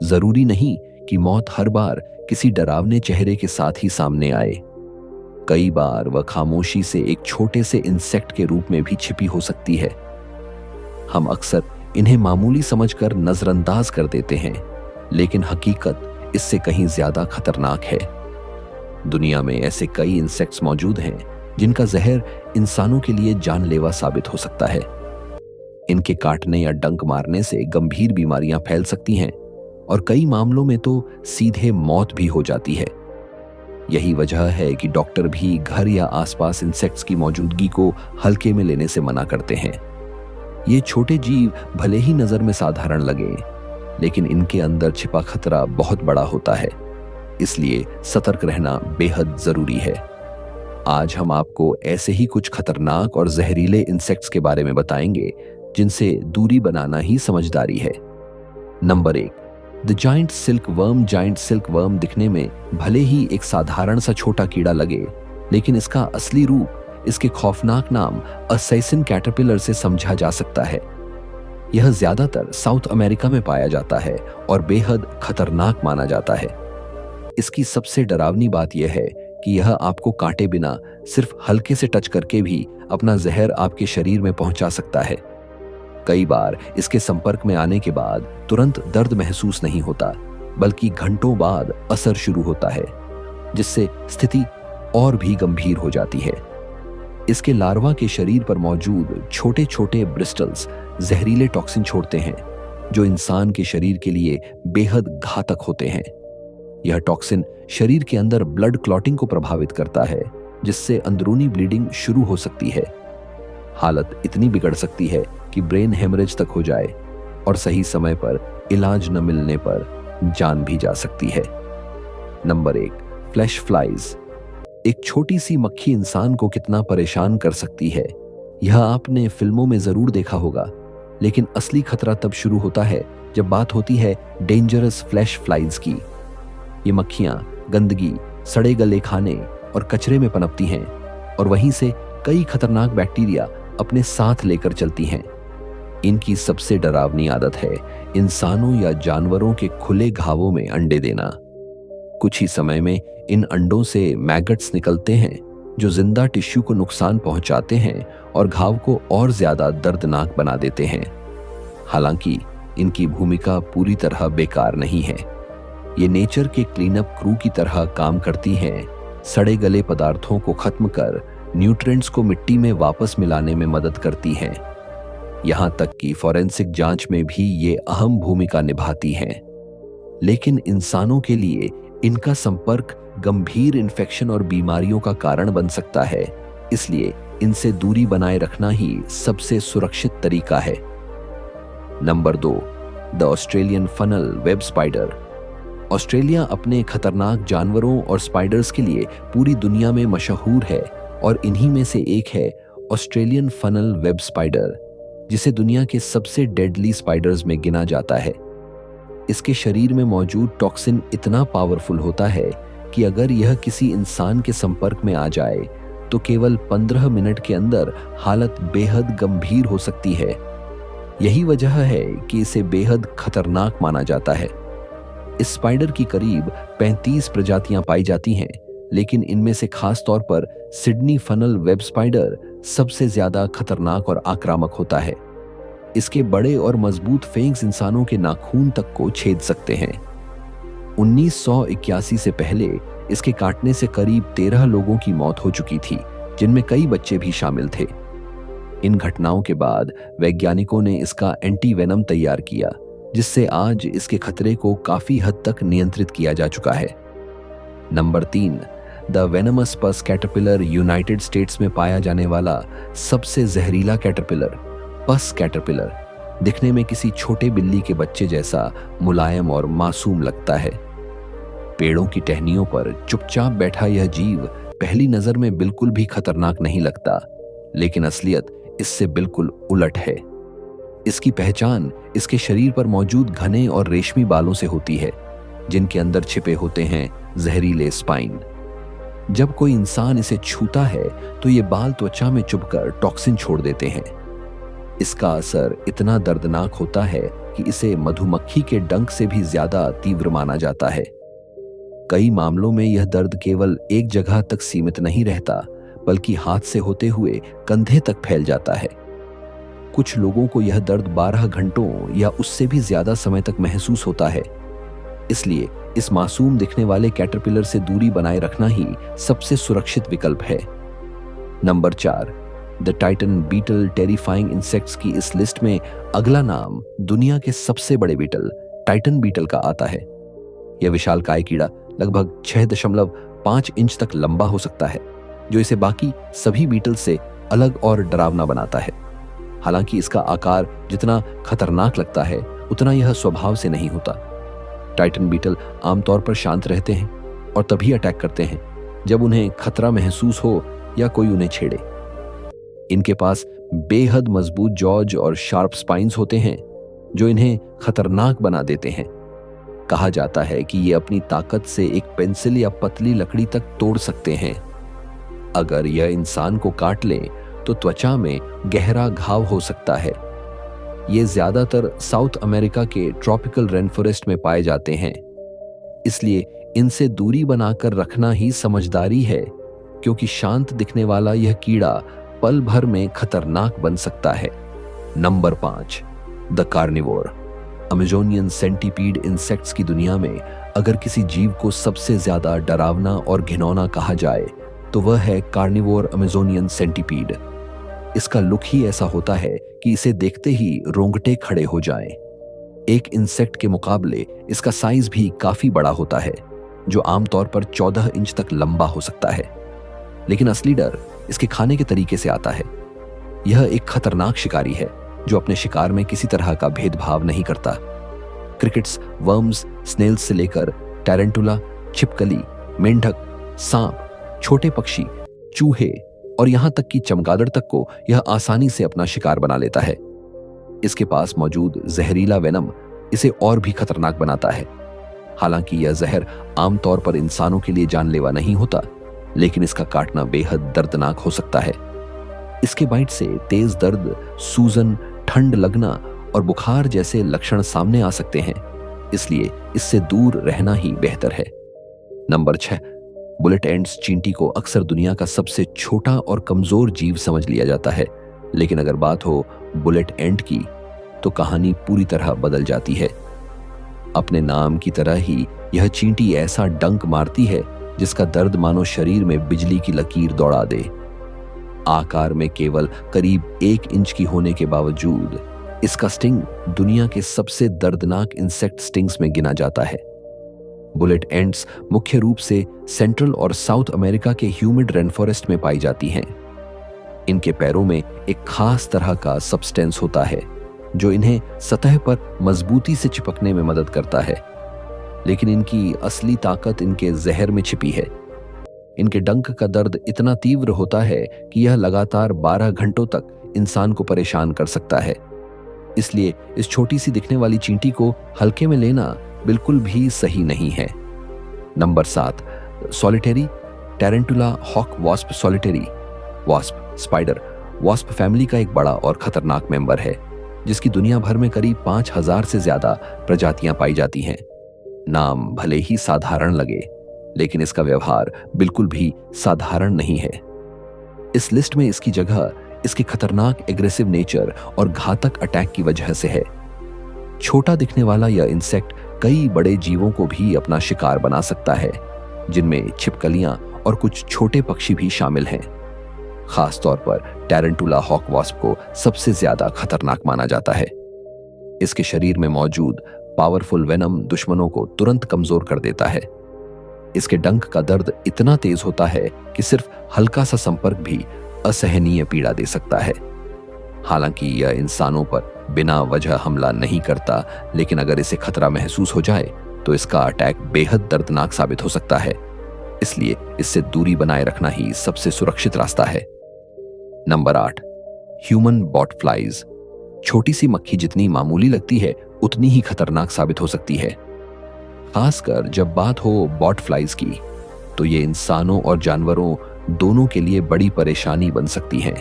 जरूरी नहीं कि मौत हर बार किसी डरावने चेहरे के साथ ही सामने आए। कई बार वह खामोशी से एक छोटे से इंसेक्ट के रूप में भी छिपी हो सकती है। हम अक्सर इन्हें मामूली समझकर नजरअंदाज कर देते हैं, लेकिन हकीकत इससे कहीं ज्यादा खतरनाक है। दुनिया में ऐसे कई इंसेक्ट्स मौजूद हैं जिनका जहर इंसानों के लिए जानलेवा साबित हो सकता है। इनके काटने या डंक मारने से गंभीर बीमारियां फैल सकती हैं और कई मामलों में तो सीधे मौत भी हो जाती है। यही वजह है कि डॉक्टर भी घर या आसपास इंसेक्ट्स की मौजूदगी को हल्के में लेने से मना करते हैं। ये छोटे जीव भले ही नजर में साधारण लगे, लेकिन इनके अंदर छिपा खतरा बहुत बड़ा होता है, इसलिए सतर्क रहना बेहद जरूरी है। आज हम आपको ऐसे ही कुछ खतरनाक और जहरीले इंसेक्ट्स के बारे में बताएंगे जिनसे दूरी बनाना ही समझदारी है। Number 1, the giant silk worm. Giant silk worm दिखने में भले ही एक साधारण सा छोटा कीड़ा लगे, लेकिन इसका असली रूप इसके खौफनाक नाम असैसिन कैटरपिलर से समझा जा सकता है। यह ज्यादातर साउथ अमेरिका में पाया जाता है और बेहद खतरनाक माना जाता है। इसकी सबसे डरावनी बात यह है कि यह आपको काटे बिना सिर्फ हल्के से टच करके भी अपना जहर आपके शरीर में पहुंचा सकता है। कई बार इसके संपर्क में आने के बाद तुरंत दर्द महसूस नहीं होता, बल्कि घंटों बाद असर शुरू होता है, जिससे स्थिति और भी गंभीर हो जाती है। इसके लार्वा के शरीर पर मौजूद छोटे छोटे ब्रिस्टल्स जहरीले टॉक्सिन छोड़ते हैं, जो इंसान के शरीर के लिए बेहद घातक होते हैं। यह टॉक्सिन शरीर के अंदर ब्लड क्लॉटिंग को प्रभावित करता है, जिससे अंदरूनी ब्लीडिंग शुरू हो सकती है। हालत इतनी बिगड़ सकती है कि ब्रेन हेमरेज तक हो जाए और सही समय पर इलाज न मिलने पर जान भी जा सकती है। Number 1, flash flies. एक छोटी सी मक्खी इंसान को कितना परेशान कर सकती है, यह आपने फिल्मों में जरूर देखा होगा, लेकिन असली खतरा तब शुरू होता है जब बात होती है डेंजरस फ्लैश फ्लाइज की। ये मक्खियां गंदगी, सड़े गले खाने और कचरे में पनपती हैं और वहीं से कई खतरनाक बैक्टीरिया अपने साथ लेकर चलती हैं। इनकी सबसे डरावनी आदत है इंसानों या जानवरों के खुले घावों में अंडे देना। कुछ ही समय में इन अंडों से मैगट्स निकलते हैं, जो जिंदा टिश्यू को नुकसान पहुंचाते हैं और घाव को और ज्यादा दर्दनाक बना देते हैं। हालांकि इनकी भूमिका पूरी तरह बेकार नहीं है। ये नेचर के क्लीनअप क्रू की तरह काम करती हैं, सड़े गले पदार्थों को खत्म कर न्यूट्रिएंट्स को मिट्टी में वापस मिलाने में मदद करती हैं। यहां तक कि फॉरेंसिक जांच में भी ये अहम भूमिका निभाती हैं। लेकिन इंसानों के लिए इनका संपर्क गंभीर इन्फेक्शन और बीमारियों का कारण बन सकता है, इसलिए इनसे दूरी बनाए रखना ही सबसे सुरक्षित तरीका है। Number 2, the Australian funnel web spider. Australia अपने खतरनाक जानवरों और स्पाइडर्स के लिए पूरी दुनिया में मशहूर है और इन्हीं में से एक है ऑस्ट्रेलियन फनल वेब स्पाइडर, जिसे दुनिया के सबसे डेडली स्पाइडर्स में गिना जाता है। इसके शरीर में मौजूद टॉक्सिन इतना पावरफुल होता है कि अगर यह किसी इंसान के संपर्क में आ जाए तो केवल 15 मिनट के अंदर हालत बेहद गंभीर हो सकती है। यही वजह है कि इसे बेहद खतरनाक माना जाता है। इस स्पाइडर की करीब 35 प्रजातियां पाई जाती हैं, लेकिन इनमें से खास तौर पर सिडनी फनल वेब स्पाइडर सबसे ज्यादा खतरनाक और आक्रामक होता है। इसके बड़े और मजबूत फेंग्स इंसानों के नाखून तक को छेद सकते हैं। 1981 से पहले इसके काटने से करीब 13 लोगों की मौत हो चुकी थी, जिनमें कई बच्चे भी शामिल थे। इन घटनाओं के बाद वैज्ञानिकों ने इसका एंटी वेनम तैयार किया, जिससे आज इसके खतरे को काफी हद तक नियंत्रित किया जा चुका है। नंबर 3, द वेनमस पस कैटरपिलर। यूनाइटेड स्टेट्स में पाया जाने वाला सबसे जहरीला कैटरपिलर पस कैटरपिलर दिखने में किसी छोटे बिल्ली के बच्चे जैसा मुलायम और मासूम लगता है। पेड़ों की टहनियों पर चुपचाप बैठा यह जीव पहली नजर में बिल्कुल भी खतरनाक नहीं लगता, लेकिन असलियत इससे बिल्कुल उलट है। इसकी पहचान इसके शरीर पर मौजूद घने और रेशमी बालों से होती है, जिनके अंदर छिपे होते हैं जहरीले स्पाइन। जब कोई इंसान इसे छूता है तो ये बाल त्वचा में चुभकर टॉक्सिन छोड़ देते हैं। इसका असर इतना दर्दनाक होता है कि इसे मधुमक्खी के डंक से भी ज्यादा तीव्र माना जाता है। कई मामलों में यह दर्द केवल एक जगह तक सीमित नहीं रहता, बल्कि हाथ से होते हुए कंधे तक फैल जाता है। कुछ लोगों को यह दर्द 12 घंटों या उससे भी ज्यादा समय तक महसूस होता है। इसलिए इस मासूम दिखने वाले कैटरपिलर से दूरी बनाए रखना ही सबसे सुरक्षित विकल्प है। Number 4, the Titan beetle terrifying insects की इस लिस्ट में अगला नाम दुनिया के सबसे बड़े बीटल टाइटन बीटल का आता है। यह विशालकाय कीड़ा लगभग 6.5 इंच तक लंबा हो सकता है, जो इसे बाकी सभी बीटल से अलग और डरावना बनाता है। हालांकि इसका आकार जितना खतरनाक लगता है, उतना यह स्वभाव से नहीं होता। टाइटन बीटल आमतौर पर शांत रहते हैं और तभी अटैक करते हैं जब उन्हें खतरा महसूस हो या कोई उन्हें छेड़े। इनके पास बेहद मजबूत जॉज और शार्प स्पाइन्स होते हैं, जो इन्हें खतरनाक बना देते हैं। कहा जाता है कि ये अपनी ताकत से एक पेंसिल या पतली लकड़ी तक तोड़ सकते हैं। अगर यह इंसान को काट ले तो त्वचा में गहरा घाव हो सकता है। ये ज्यादातर साउथ अमेरिका के ट्रॉपिकल रेन फॉरेस्ट में पाए जाते हैं। इसलिए इनसे दूरी बनाकर रखना ही समझदारी है, क्योंकि शांत दिखने वाला यह कीड़ा पल भर में खतरनाक बन सकता है। Number 5, the carnivore Amazonian centipede insects की दुनिया में अगर किसी जीव को सबसे ज्यादा डरावना और घिनौना कहा जाए तो वह है कार्निवोर अमेजोनियन सेंटीपीड। इसका लुक ही ऐसा होता है कि इसे देखते ही रोंगटे खड़े हो जाएं। एक इंसेक्ट के मुकाबले इसका साइज भी काफी बड़ा होता है, जो आमतौर पर 14 इंच तक लंबा हो सकता है। लेकिन असली डर इसके खाने के तरीके से आता है। यह एक खतरनाक शिकारी है जो अपने शिकार में किसी तरह का भेदभाव नहीं करता। क्रिकेट्स, वर्म्स, स्नेल्स से लेकर टैरेंटुला, छिपकली, मेंढक, सांप, छोटे पक्षी, चूहे और यहां तक कि चमगादड़ तक को यह आसानी से अपना शिकार बना लेता है। इसके पास मौजूद जहरीला वेनम इसे और भी खतरनाक बनाता है। हालांकि यह जहर आमतौर पर इंसानों के लिए जानलेवा नहीं होता, लेकिन इसका काटना बेहद दर्दनाक हो सकता है। इसके बाइट से तेज दर्द, सूजन, ठंड लगना और बुखार जैसे लक्षण सामने आ सकते हैं। इसलिए इससे दूर रहना ही बेहतर है। नंबर 6, बुलेट एंड्स चींटी को अक्सर दुनिया का सबसे छोटा और कमजोर जीव समझ लिया जाता है, लेकिन अगर बात हो बुलेट एंड की तो कहानी पूरी तरह बदल जाती है। अपने नाम की तरह ही यह चींटी ऐसा डंक मारती है जिसका दर्द मानो शरीर में बिजली की लकीर दौड़ा दे। आकार में केवल करीब 1 इंच की होने के बावजूद इसका स्टिंग दुनिया के सबसे दर्दनाक इंसेक्ट स्टिंग्स में गिना जाता है। बुलेट एंड्स मुख्य रूप से सेंट्रल और साउथ अमेरिका के ह्यूमिड रेन फॉरेस्ट में पाई जाती हैं। इनके पैरों में एक खास तरह का सब्सटेंस होता है जो इन्हें सतह पर मजबूती से चिपकने में मदद करता है, लेकिन इनकी असली ताकत इनके जहर में छिपी है। इनके डंक का दर्द इतना तीव्र होता है कि यह लगातार 12 घंटों तक इंसान को परेशान कर सकता है। इसलिए इस छोटी सी दिखने वाली चींटी को हल्के में लेना बिल्कुल भी सही नहीं है। Number 7, solitary tarantula hawk wasp solitary wasp spider wasp family का एक बड़ा और खतरनाक मेंबर है, जिसकी दुनिया भर में करीब 5000 से ज्यादा प्रजातियां पाई जाती हैं। नाम भले ही साधारण लगे, लेकिन इसका व्यवहार बिल्कुल भी साधारण नहीं है। इस लिस्ट में इसकी जगह इसके खतरनाक एग्रेसिव नेचर और घातक अटैक की वजह से है। छोटा दिखने वाला यह इंसेक्ट कई बड़े जीवों को भी अपना शिकार बना सकता है, जिनमें छिपकलियां और कुछ छोटे पक्षी भी शामिल हैं। खास तौर पर टैरेंटुला हॉक वास्प को सबसे ज्यादा खतरनाक माना जाता है। इसके शरीर में मौजूद पावरफुल वेनम दुश्मनों को तुरंत कमजोर कर देता है। इसके डंक का दर्द इतना तेज होता है कि सिर्फ हल्का सा संपर्क भी असहनीय पीड़ा दे सकता है। हालांकि यह इंसानों पर बिना वजह हमला नहीं करता, लेकिन अगर इसे खतरा महसूस हो जाए तो इसका अटैक बेहद दर्दनाक साबित हो सकता है। इसलिए इससे दूरी बनाए रखना ही सबसे सुरक्षित रास्ता है। Number 8, human botflies. छोटी सी मक्खी जितनी मामूली लगती है, उतनी ही खतरनाक साबित हो सकती है। खासकर जब बात हो बॉटफ्लाइज की, तो ये इंसानों और जानवरों दोनों के लिए बड़ी परेशानी बन सकती हैं।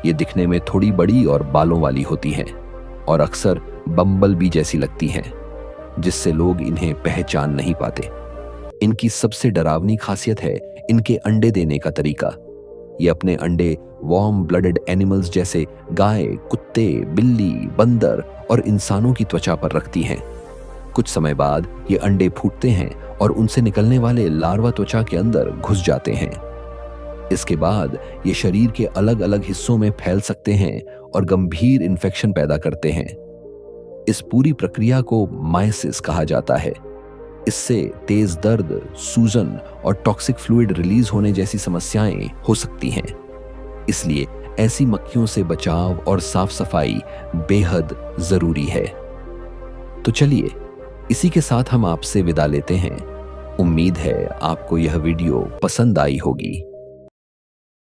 ये दिखने में थोड़ी बड़ी और बालों वाली होती हैं और अक्सर बम्बल बी जैसी लगती हैं, जिससे लोग इन्हें पहचान नहीं पाते। इनकी सबसे डरावनी खासियत है इनके अंडे देने का तरीका। ये अपने अंडे वार्म ब्लडेड एनिमल्स जैसे गाय, कुत्ते, बिल्ली, बंदर और इंसानों की त्वचा पर रखती हैं। कुछ समय बाद ये अंडे फूटते हैं और उनसे निकलने वाले लार्वा त्वचा के अंदर घुस जाते हैं। इसके बाद ये शरीर के अलग अलग हिस्सों में फैल सकते हैं और गंभीर इन्फेक्शन पैदा करते हैं। इस पूरी प्रक्रिया को मायसिस कहा जाता है। इससे तेज दर्द, सूजन और टॉक्सिक फ्लूइड रिलीज होने जैसी समस्याएं हो सकती हैं। इसलिए ऐसी मक्खियों से बचाव और साफ सफाई बेहद जरूरी है। तो चलिए, इसी के साथ हम आपसे विदा लेते हैं। उम्मीद है आपको यह वीडियो पसंद आई होगी।